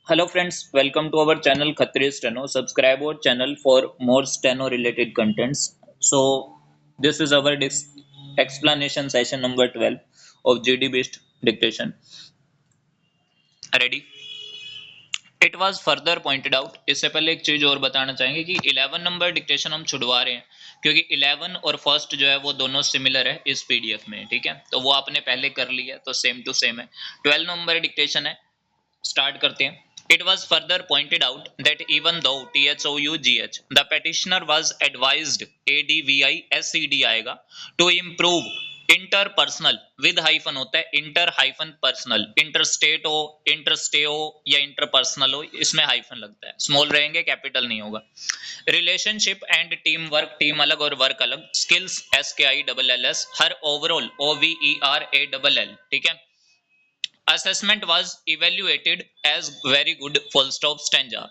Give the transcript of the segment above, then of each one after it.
Hello friends, welcome to our channel Khatri Steno. Subscribe our channel for more steno related contents. So this is our explanation session number 12 of GD based dictation. Ready? It was further pointed out, इससे पहले एक चीज और बताना चाहेंगे कि 11 number dictation हम छुड़वा रहे हैं क्योंकि 11 और फर्स्ट जो है वो दोनों सिमिलर है इस पीडीएफ में, ठीक है। तो वो आपने पहले कर लिया तो सेम टू सेम है। 12 नंबर डिक्टेशन है, स्टार्ट करते हैं। It was further pointed out that even though THOUGH the petitioner was advised ADVISED आएगा to improve interpersonal with hyphen होता है इंटर हाइफन पर्सनल, इंटरस्टेट हो इंटरस्टे हो या इंटरपर्सनल हो, इसमें हाइफन लगता है, स्मॉल रहेंगे कैपिटल नहीं होगा। Relationship and team work, team अलग और वर्क अलग। स्किल्स SKILLS, हर ओवरऑल OVERALL, ठीक है। Assessment was evaluated as very good, full stop, stanza.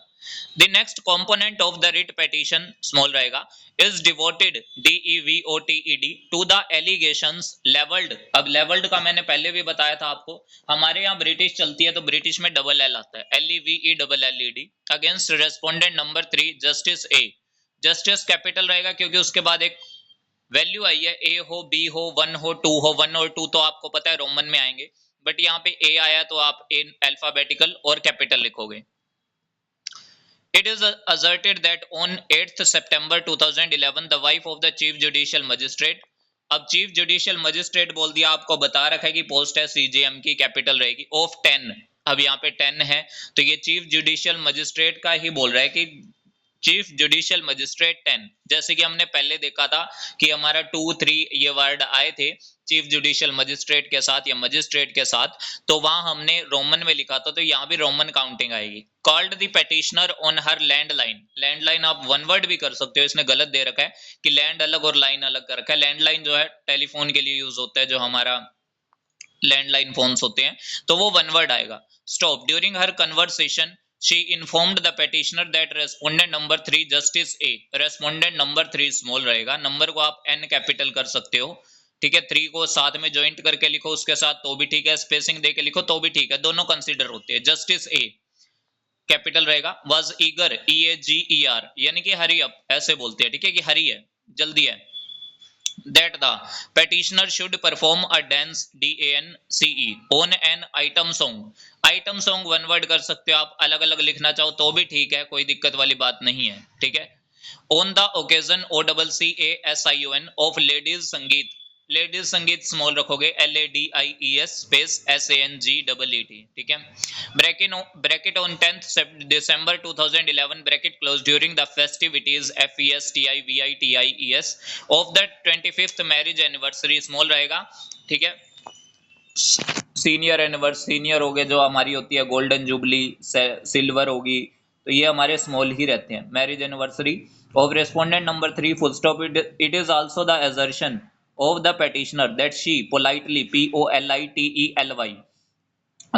The next component of the writ petition, small रहेगा, is devoted DEVOTED to the allegations leveled। अब leveled का मैंने पहले भी बताया था आपको, हमारे यहाँ ब्रिटिश चलती है तो ब्रिटिश में डबल एल आता है, LEVELLED, against respondent number 3 justice A. Justice capital रहेगा क्योंकि उसके बाद एक वैल्यू आई है, ए हो बी हो वन हो टू हो, वन और टू तो आपको पता है रोमन में आएंगे, बट यहाँ पे ए आया तो आप ए अल्फाबेटिकल और कैपिटल लिखोगे। It is asserted that on 8th September 2011 the wife of the chief judicial magistrate, अब चीफ जुडिशियल मजिस्ट्रेट बोल दिया, आपको बता रखा है कि पोस्ट है सीजेएम की, कैपिटल रहेगी, ऑफ 10। अब यहाँ पे 10 है तो ये चीफ जुडिशियल मजिस्ट्रेट का ही बोल रहा है कि चीफ जुडिशियल मजिस्ट्रेट 10, जैसे कि हमने पहले देखा था कि हमारा 2 3 ये वर्ड आए थे चीफ जुडिशियल मजिस्ट्रेट के साथ या मजिस्ट्रेट के साथ, तो वहां हमने रोमन में लिखा था तो यहाँ भी रोमन काउंटिंग आएगी। Called the petitioner on her landline, landline आप वन वर्ड भी कर सकते हो, इसने गलत दे रखा है कि लैंड अलग और लाइन अलग कर रखा है। लैंडलाइन जो है टेलीफोन के लिए यूज होता है, जो हमारा लैंडलाइन फोन्स होते हैं, तो वो वन वर्ड आएगा। Stop during her conversation she informed the petitioner that respondent number 3 justice A, respondent number 3 small रहेगा, नंबर को आप n कैपिटल कर सकते हो, ठीक है। 3 को साथ में ज्वाइंट करके लिखो उसके साथ तो भी ठीक है, स्पेसिंग दे के लिखो तो भी ठीक है, दोनों कंसीडर होते हैं। जस्टिस ए कैपिटल रहेगा, was eager EAGER, यानी कि हरी अप ऐसे बोलते हैं, ठीक है, कि हरी है, जल्दी है। that the petitioner should perform a dance DANCE on an item song, item song one word कर सकते हो आप, अलग अलग लिखना चाहो तो भी ठीक है, कोई दिक्कत वाली बात नहीं है, ठीक है। On the occasion OCCASION of ladies संगीत, लेडीज संगीत स्मॉल रखोगे LADIES स्पेस SANGEET, ठीक है। Bracket on 10th December 2011 bracket close during the festivities FESTIVITIES of the 25th marriage anniversary, small रहेगा, ठीक है। सीनियर एनिवर्सरी, सीनियर हो गए जो हमारी होती है, गोल्डन जुबली, सिल्वर होगी, तो ये हमारे स्मॉल ही रहते हैं। Marriage anniversary of respondent number 3 full stop. It is also the assertion of the petitioner that she politely POLITELY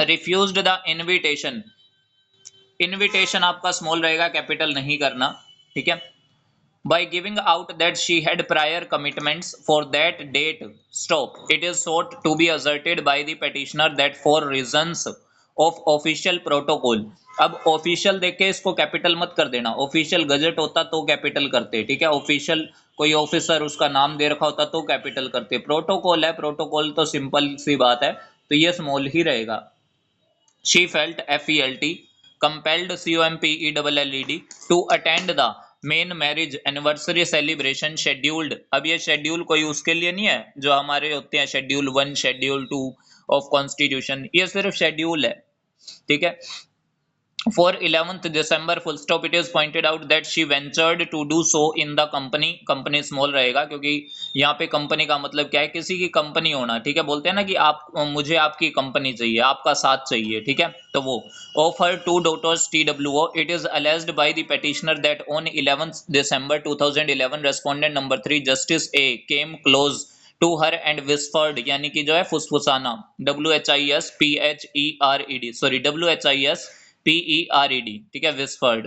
refused the invitation, invitation आपका स्मॉल रहेगा, कैपिटल नहीं करना, ठीक है। by giving out that she had prior commitments for that date, stop, it is sought to be asserted by the petitioner that for reasons of official protocol, अब official देख के इसको कैपिटल मत कर देना, ऑफिशियल गजट होता तो capital करते, ठीक है। ऑफिशियल कोई ऑफिसर उसका नाम दे रखा होता तो कैपिटल करते, प्रोटोकॉल है, प्रोटोकॉल तो सिंपल सी बात है, तो ये स्मॉल ही रहेगा। she felt FELT compelled COMPELLED to attend the main marriage anniversary celebration scheduled, अब ये शेड्यूल कोई उसके लिए नहीं है जो हमारे होते हैं शेड्यूल 1 शेड्यूल 2 ऑफ कॉन्स्टिट्यूशन, ये सिर्फ शेड्यूल है, ठीक है। For 11th December full stop it is pointed out that she ventured to do so in the company, company small रहेगा क्योंकि यहाँ पे कंपनी का मतलब क्या है, किसी की कंपनी होना, ठीक है। बोलते हैं ना कि आप मुझे आपकी कंपनी चाहिए, आपका साथ चाहिए, ठीक है, तो वो of her 2 daughters TWO, it is alleged by the petitioner that on 11th December 2011 respondent number 3 Justice A came close to her and whispered, यानी कि जो है फुसफुसाना, WHISPHERED, ठीक है, whispered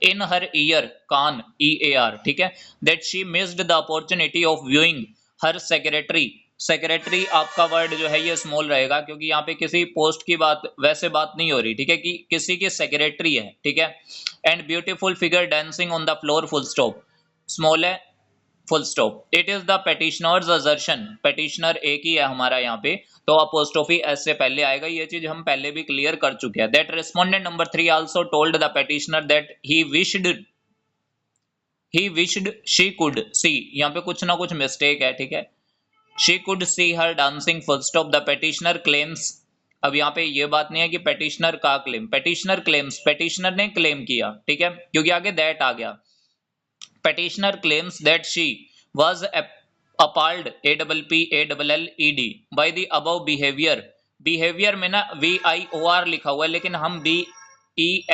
in her ear, can't EAR, ठीक है, that she missed the opportunity of viewing her secretary secretary आपका word जो है ये स्मॉल रहेगा, क्योंकि यहाँ पे किसी पोस्ट की बात वैसे बात नहीं हो रही, ठीक है, कि किसी की सेक्रेटरी है, ठीक है। And beautiful figure dancing on the floor, full stop, small है, full stop. It is the petitioner's assertion, petitioner एक ही है हमारा यहाँ पे, तो अपोस्ट्रोफी एस से पहले आएगा, ये चीज हम पहले भी क्लियर कर चुके हैं। That respondent number 3 also told the petitioner that he wished she could see, यहाँ पे कुछ ना कुछ मिस्टेक है, ठीक है। She could see her dancing, full stop. The petitioner claims, अब यहाँ पे ये बात नहीं है कि पेटिशनर का क्लेम, पेटिशनर क्लेम्स, पेटिशनर ने क्लेम किया, ठीक है, क्योंकि आगे दैट आ गया। petitioner claims that she was appalled, APPALLED, by the above behavior। behavior में ना VIOR लिखा हुआ है, लेकिन हम BEHAVIOUR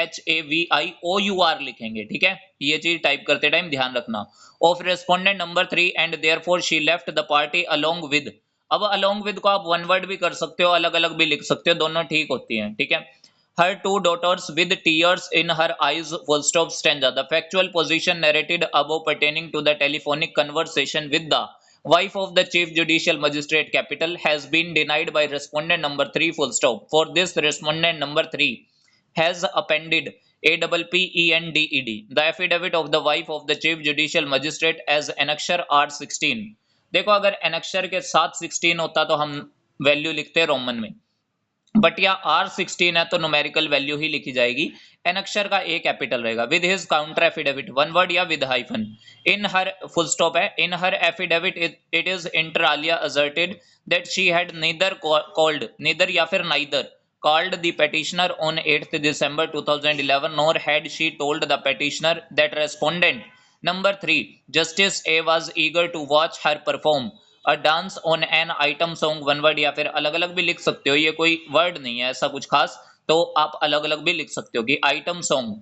लिखेंगे, ठीक है, ये चीज टाइप करते टाइम ध्यान रखना। Of respondent number 3 and therefore she left the party along with, अब अलोंग विद को आप वन वर्ड भी कर सकते हो, अलग अलग भी लिख सकते हो, दोनों ठीक होती हैं, ठीक है। her two daughters with tears in her eyes, full stop, stanza। The factual position narrated above pertaining to the telephonic conversation with the wife of the chief judicial magistrate capital has been denied by respondent number 3, full stop। For this, respondent number 3 has appended APPENDED the affidavit of the wife of the chief judicial magistrate as annexure R16। देखो, अगर annexure के साथ 16 होता तो हम value लिखते Roman में, but या R16 है तो न्यूमेरिकल वैल्यू ही लिखी जाएगी। एन अक्षर का ए कैपिटल रहेगा। With his counter affidavit, one word या with hyphen. In her, full stop है, in her affidavit it is inter alia asserted that she had neither called, neither या फिर neither called the petitioner on 8th December 2011, nor had she told the petitioner that respondent number 3 Justice A was eager to watch her perform a dance on an item song, one word, या फिर अलग अलग भी लिख सकते हो, ये कोई वर्ड नहीं है ऐसा कुछ खास, तो आप अलग अलग भी लिख सकते हो कि item song,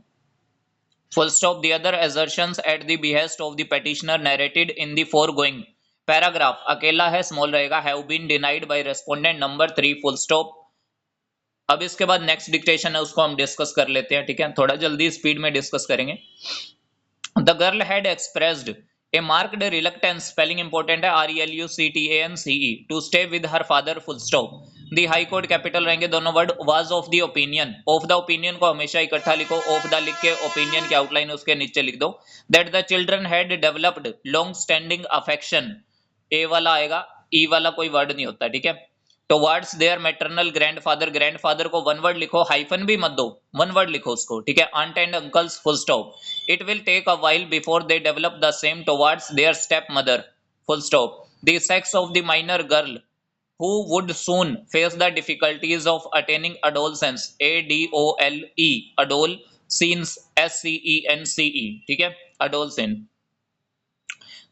full stop। The other assertions at the behest of the petitioner narrated in the foregoing paragraph, अकेला है, स्मॉल रहेगा, have been denied by respondent number 3, full stop। अब इसके बाद नेक्स्ट डिक्टेशन है, उसको हम डिस्कस कर लेते हैं, ठीक है, थोड़ा जल्दी स्पीड में डिस्कस करेंगे। The girl had expressed a marked reluctance, spelling important है, RELUCTANCE, to stay with her father, full stop. The high court capital रहेंगे दोनों word. Was of the opinion, of the opinion को हमेशा इकट्ठा लिखो, of the लिख के opinion की आउटलाइन उसके नीचे लिख दो। That the children had developed long standing affection, A वाला आएगा, ई वाला कोई वर्ड नहीं होता, ठीक है। Towards their maternal grandfather, grandfather को वन वर्ड लिखो, हाइफन भी मत दो, वन वर्ड लिखो उसको, ठीक है। Aunt and uncles, full stop. It will take a while before they develop the same towards their stepmother, full stop. The sex of the minor girl who would soon face the difficulties of attaining adolescence, ADOLE, adolescence, SCENCE, ठीक है, adolescent।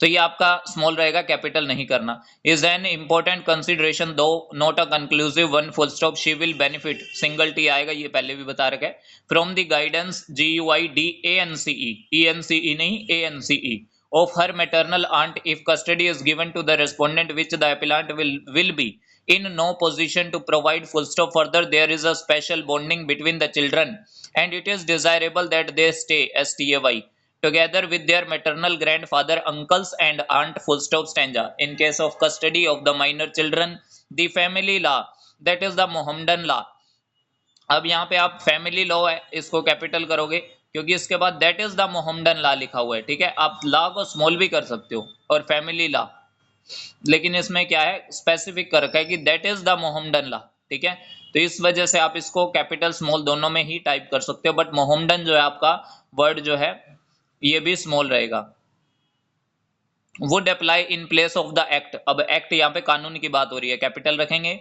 तो ये आपका small रहेगा, capital नहीं करना। Is an important consideration दो not a conclusive one, full stop. She will benefit, single T आएगा, ये पहले भी बता रखा है, from the guidance, GUIDANCE, ENCE नहीं, ANCE, of her maternal aunt if custody is given to the respondent, which the appellant will be in no position to provide, full stop। Further, there is a special bonding between the children and it is desirable that they stay, STAY, together with their maternal grandfather, uncles and aunt, full stop, stanza। In case of custody of the minor children, the family law, that is the Mohammedan law। अब यहाँ पे आप family law है, इसको capital करोगे क्योंकि इसके बाद that is the Mohammedan law लिखा हुआ है, ठीक है। आप लॉ को स्मॉल भी कर सकते हो और फैमिली लॉ, लेकिन इसमें क्या है, स्पेसिफिक कर रखा है कि that is the Mohammedan law, ठीक है। तो इस वजह से आप इसको कैपिटल स्मॉल दोनों में ही टाइप कर सकते हो, बट मोहम्मदन जो है आपका वर्ड जो है ये भी स्मॉल रहेगा। Would apply in place of the act, अब एक्ट यहाँ पे कानून की बात हो रही है, कैपिटल रखेंगे,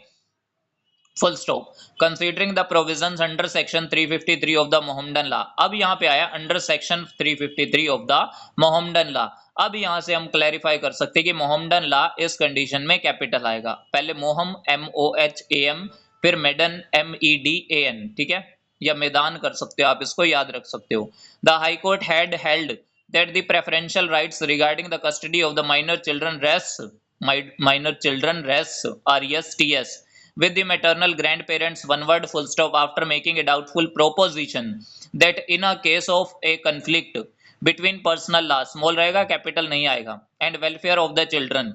full stop. Considering the provisions under section 353 of the Mohammedan law, अब यहाँ पे आया under section 353 of the Mohammedan law. अब यहाँ से हम क्लैरिफाई कर सकते हैं कि मोहम्मदन लॉ इस कंडीशन में कैपिटल आएगा, पहले मोहम MOHAM, फिर मेडन MEDAN, ठीक है, या मैदान कर सकते हो आप, इसको याद रख सकते हो। The high court had held that the preferential rights regarding the custody of the minor children rests RESTS with the maternal grandparents, one word, full stop, after making a doubtful proposition that in a case of a conflict between personal law, small रहेगा, capital नहीं आएगा, and welfare of the children,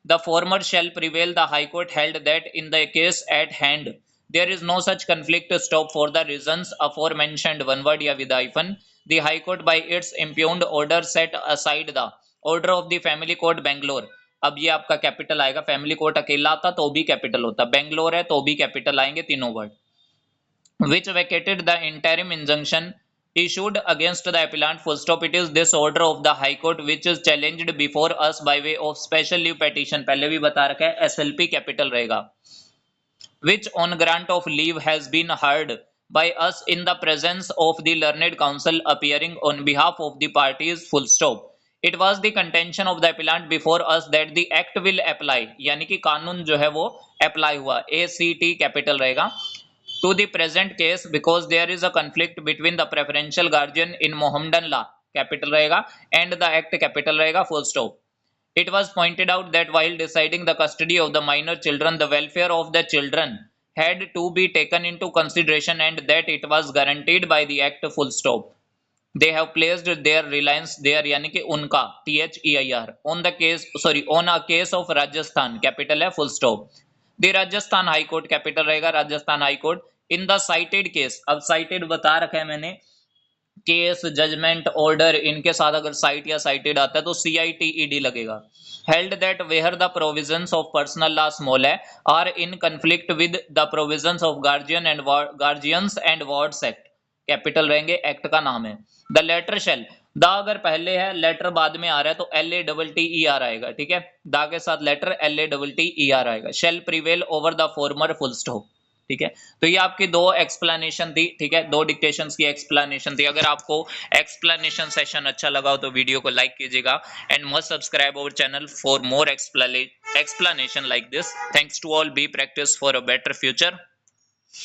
The former shall prevail. The High Court held that in the case at hand there is no such conflict to stop for the reasons aforementioned. One word या with hyphen. The High Court by its impugned order set aside the order of the Family Court Bangalore. अब ये आपका capital आएगा, family court अकेला आता तो भी capital होता, बेंगलोर है तो भी कैपिटल आएंगे तीनों word. Which vacated the interim injunction issued against the appellant. Full stop. It is this order of the High Court which is challenged before us by way of special leave petition. पहले भी बता रखा है SLP capital रहेगा. Which on grant of leave has been heard by us in the presence of the learned counsel appearing on behalf of the parties. Full stop. It was the contention of the appellant before us that the act will apply, यानी कि कानून जो है वो apply हुआ, ACT capital रहेगा, to the present case because there is a conflict between the preferential guardian in Mohammedan law capital रहेगा and the act capital रहेगा. Full stop. It was pointed out that while deciding the custody of the minor children, the welfare of the children had to be taken into consideration and that it was guaranteed by the act. Full stop. They have placed their reliance there, यानी कि उनका THEIR on the case, on a case of Rajasthan capital है. Full stop. The Rajasthan High Court capital रहेगा Rajasthan high court. In the cited case, अब cited बता रखा है मैंने, केस, जजमेंट, ऑर्डर, इनके साथ अगर साइट या साइटेड आता है तो CITED लगेगा. Held that where the provisions of personal law small है are in conflict with the provisions of guardians and wards act capital रहेंगे, एक्ट का नाम है. द लेटर शेल, द अगर पहले है लेटर बाद में आ रहा है तो LATTER आएगा, ठीक है, द के साथ लेटर LATTER आएगा. Shall prevail over the former. Full stop. ठीक है, तो ये आपकी दो एक्सप्लेनेशन थी, ठीक है, दो डिक्टेशंस की एक्सप्लेनेशन थी. अगर आपको एक्सप्लेनेशन सेशन अच्छा लगा हो तो वीडियो को लाइक कीजिएगा and must subscribe our channel for more explanation like this. Thanks to all. Be practice for a better future.